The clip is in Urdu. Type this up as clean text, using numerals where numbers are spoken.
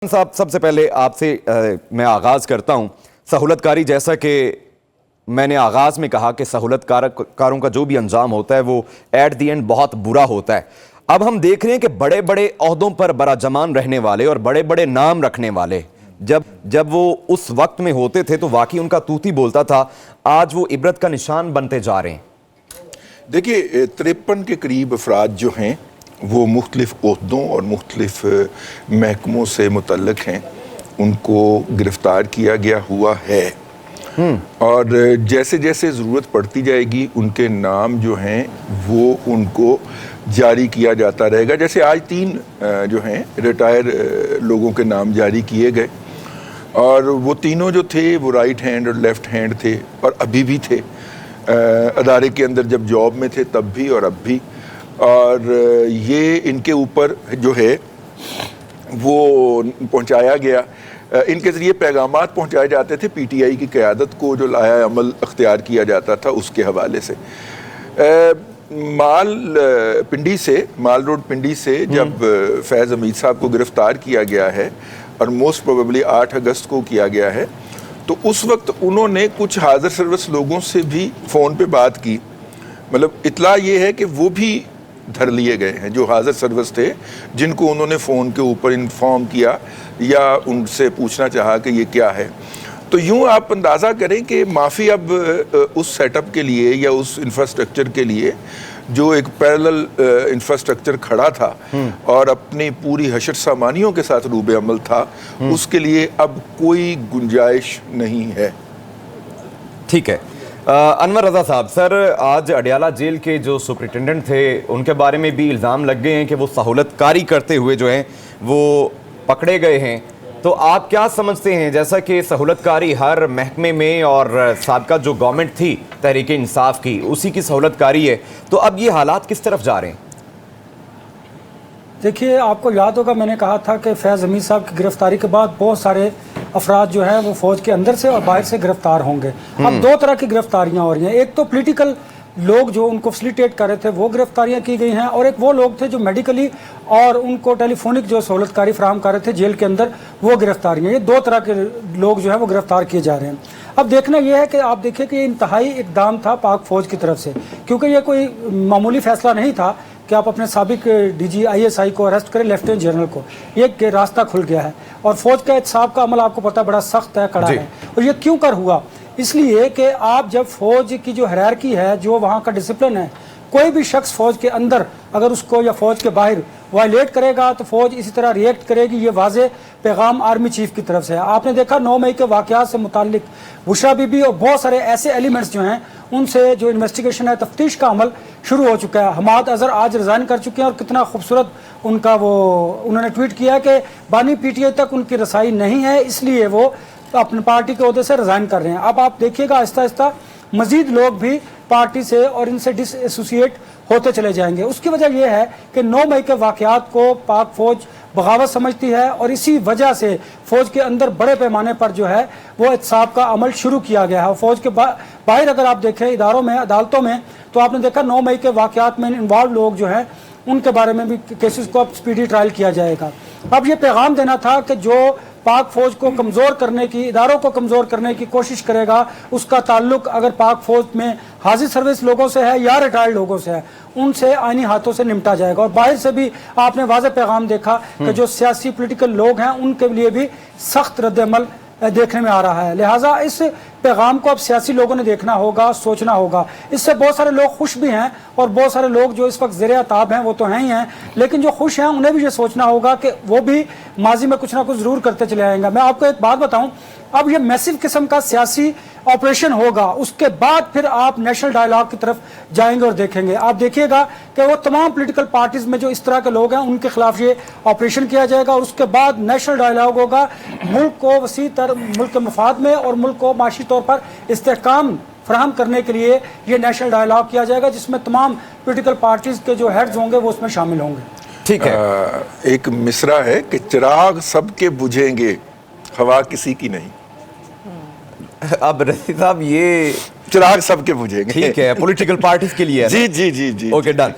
صاحب سب سے پہلے آپ سے میں آغاز کرتا ہوں سہولت کاری، جیسا کہ میں نے آغاز میں کہا کہ سہولت کاروں کا جو بھی انجام ہوتا ہے وہ ایٹ دی اینڈ بہت برا ہوتا ہے۔ اب ہم دیکھ رہے ہیں کہ بڑے بڑے عہدوں پر براجمان رہنے والے اور بڑے بڑے نام رکھنے والے جب وہ اس وقت میں ہوتے تھے تو واقعی ان کا طوطی بولتا تھا، آج وہ عبرت کا نشان بنتے جا رہے ہیں۔ دیکھیے 53 کے قریب افراد جو ہیں وہ مختلف عہدوں اور مختلف محکموں سے متعلق ہیں، ان کو گرفتار کیا گیا ہوا ہے، اور جیسے جیسے ضرورت پڑتی جائے گی ان کے نام جو ہیں وہ ان کو جاری کیا جاتا رہے گا۔ جیسے آج 3 جو ہیں ریٹائر لوگوں کے نام جاری کیے گئے، اور وہ تینوں جو تھے وہ رائٹ ہینڈ اور لیفٹ ہینڈ تھے، اور ابھی بھی تھے ادارے کے اندر، جب جاب میں تھے تب بھی اور اب بھی، اور یہ ان کے اوپر جو ہے وہ پہنچایا گیا، ان کے ذریعے پیغامات پہنچائے جاتے تھے پی ٹی آئی کی قیادت کو، جو لایا عمل اختیار کیا جاتا تھا اس کے حوالے سے۔ مال روڈ پنڈی سے جب فیض حمید صاحب کو گرفتار کیا گیا ہے، اور موسٹ پروبیبلی 8 اگست کو کیا گیا ہے، تو اس وقت انہوں نے کچھ حاضر سروس لوگوں سے بھی فون پہ بات کی، مطلب اطلاع یہ ہے کہ وہ بھی دھر لیے گئے ہیں جو حاضر سروس تھے، جن کو انہوں نے فون کے اوپر انفارم کیا یا ان سے پوچھنا چاہا کہ یہ کیا ہے۔ تو یوں آپ اندازہ کریں کہ معافی اب اس سیٹ اپ کے لیے یا اس انفراسٹرکچر کے لیے جو ایک پیرلل انفراسٹرکچر کھڑا تھا اور اپنی پوری حشر سامانیوں کے ساتھ روب عمل تھا، اس کے لیے اب کوئی گنجائش نہیں ہے۔ ٹھیک ہے، انور رضا صاحب، سر آج اڈیالہ جیل کے جو سپرنٹینڈنٹ تھے ان کے بارے میں بھی الزام لگ گئے ہیں کہ وہ سہولت کاری کرتے ہوئے جو ہیں وہ پکڑے گئے ہیں، تو آپ کیا سمجھتے ہیں؟ جیسا کہ سہولت کاری ہر محکمے میں اور سابقہ جو گورنمنٹ تھی تحریک انصاف کی اسی کی سہولت کاری ہے، تو اب یہ حالات کس طرف جا رہے ہیں؟ دیکھیے، آپ کو یاد ہوگا میں نے کہا تھا کہ فیض حمید صاحب کی گرفتاری کے بعد بہت سارے افراد جو ہیں وہ فوج کے اندر سے اور باہر سے گرفتار ہوں گے۔ اب 2 طرح کی گرفتاریاں ہو رہی ہیں، ایک تو پولیٹیکل لوگ جو ان کو فیسیلیٹیٹ کر رہے تھے وہ گرفتاریاں کی گئی ہیں، اور ایک وہ لوگ تھے جو میڈیکلی اور ان کو ٹیلی فونک جو سہولت کاری فراہم کر رہے تھے جیل کے اندر، وہ گرفتاریاں۔ یہ 2 طرح کے لوگ جو ہیں وہ گرفتار کیے جا رہے ہیں۔ اب دیکھنا یہ ہے کہ آپ دیکھیں کہ یہ انتہائی اقدام تھا پاک فوج کی طرف سے، کیونکہ یہ کوئی معمولی فیصلہ نہیں تھا کہ آپ اپنے سابق ڈی جی ISI کو اریسٹ کریں، لیفٹیننٹ جنرل کو، یہ راستہ کھل گیا ہے، اور فوج کا احتساب کا عمل آپ کو پتہ بڑا سخت ہے، کڑا ہے۔ اور یہ کیوں کر ہوا؟ اس لیے کہ آپ جب فوج کی جو ہیرارکی ہے، جو وہاں کا ڈسپلن ہے، کوئی بھی شخص فوج کے اندر اگر اس کو یا فوج کے باہر وائلیٹ کرے گا تو فوج اسی طرح ریئیکٹ کرے گی۔ یہ واضح پیغام آرمی چیف کی طرف سے ہے۔ آپ نے دیکھا 9 مئی کے واقعات سے متعلق بشرا بی بی اور بہت سارے ایسے ایلیمنٹس جو ہیں ان سے جو انویسٹیگیشن ہے، تفتیش کا عمل شروع ہو چکا ہے۔ حماد اظہر آج ریزائن کر چکے ہیں، اور کتنا خوبصورت ان کا انہوں نے ٹویٹ کیا کہ بانی PTI تک ان کی رسائی نہیں ہے، اس لیے وہ اپنے پارٹی کے عہدے سے ریزائن کر رہے ہیں۔ اب آپ دیکھیے گا آہستہ آہستہ مزید لوگ بھی پارٹی سے اور ان سے ڈس ایسوسیٹ ہوتے چلے جائیں گے۔ اس کی وجہ یہ ہے کہ 9 مئی کے واقعات کو پاک فوج بغاوت سمجھتی ہے، اور اسی وجہ سے فوج کے اندر بڑے پیمانے پر جو ہے وہ احتساب کا عمل شروع کیا گیا ہے۔ فوج کے باہر اگر آپ دیکھیں اداروں میں، عدالتوں میں، تو آپ نے دیکھا 9 مئی کے واقعات میں انوالو لوگ جو ہیں ان کے بارے میں بھی کیسز کو اب سپیڈی ٹرائل کیا جائے گا۔ اب یہ پیغام دینا تھا کہ جو پاک فوج کو کمزور کرنے کی، اداروں کو کمزور کرنے کی کوشش کرے گا، اس کا تعلق اگر پاک فوج میں حاضر سروس لوگوں سے ہے یا ریٹائرڈ لوگوں سے ہے، ان سے آئینی ہاتھوں سے نمٹا جائے گا۔ اور باہر سے بھی آپ نے واضح پیغام دیکھا کہ جو سیاسی پولیٹیکل لوگ ہیں ان کے لیے بھی سخت رد عمل دیکھنے میں آ رہا ہے۔ لہٰذا اس پیغام کو اب سیاسی لوگوں نے دیکھنا ہوگا، سوچنا ہوگا۔ اس سے بہت سارے لوگ خوش بھی ہیں، اور بہت سارے لوگ جو اس وقت زیر عتاب ہیں وہ تو ہیں ہی ہیں، لیکن جو خوش ہیں انہیں بھی یہ سوچنا ہوگا کہ وہ بھی ماضی میں کچھ نہ کچھ ضرور کرتے چلے آئیں گے۔ میں آپ کو ایک بات بتاؤں، اب یہ میسو قسم کا سیاسی آپریشن ہوگا، اس کے بعد پھر آپ نیشنل ڈائیلاگ کی طرف جائیں گے اور دیکھیں گے۔ آپ دیکھیے گا کہ وہ تمام پولیٹیکل پارٹیز میں جو اس طرح کے لوگ ہیں ان کے خلاف یہ آپریشن کیا جائے گا، اور اس کے بعد نیشنل ڈائیلاگ ہوگا، ملک کو وسیع تر ملک کے مفاد میں اور ملک کو معاشی طور پر استحکام فراہم کرنے کے لیے یہ نیشنل ڈائیلاگ کیا جائے گا، جس میں تمام پولیٹیکل پارٹیز کے جو ہیڈز ہوں گے وہ اس میں شامل ہوں گے۔ ٹھیک ہے، ایک مصرع ہے کہ چراغ سب کے بجھیں گے، ہوا کسی کی نہیں۔ اب رشید صاحب یہ چراغ سب کے بجھیں گے، ٹھیک ہے، پولیٹیکل پارٹیز کے لیے جی جی جی جی، اوکے ڈن۔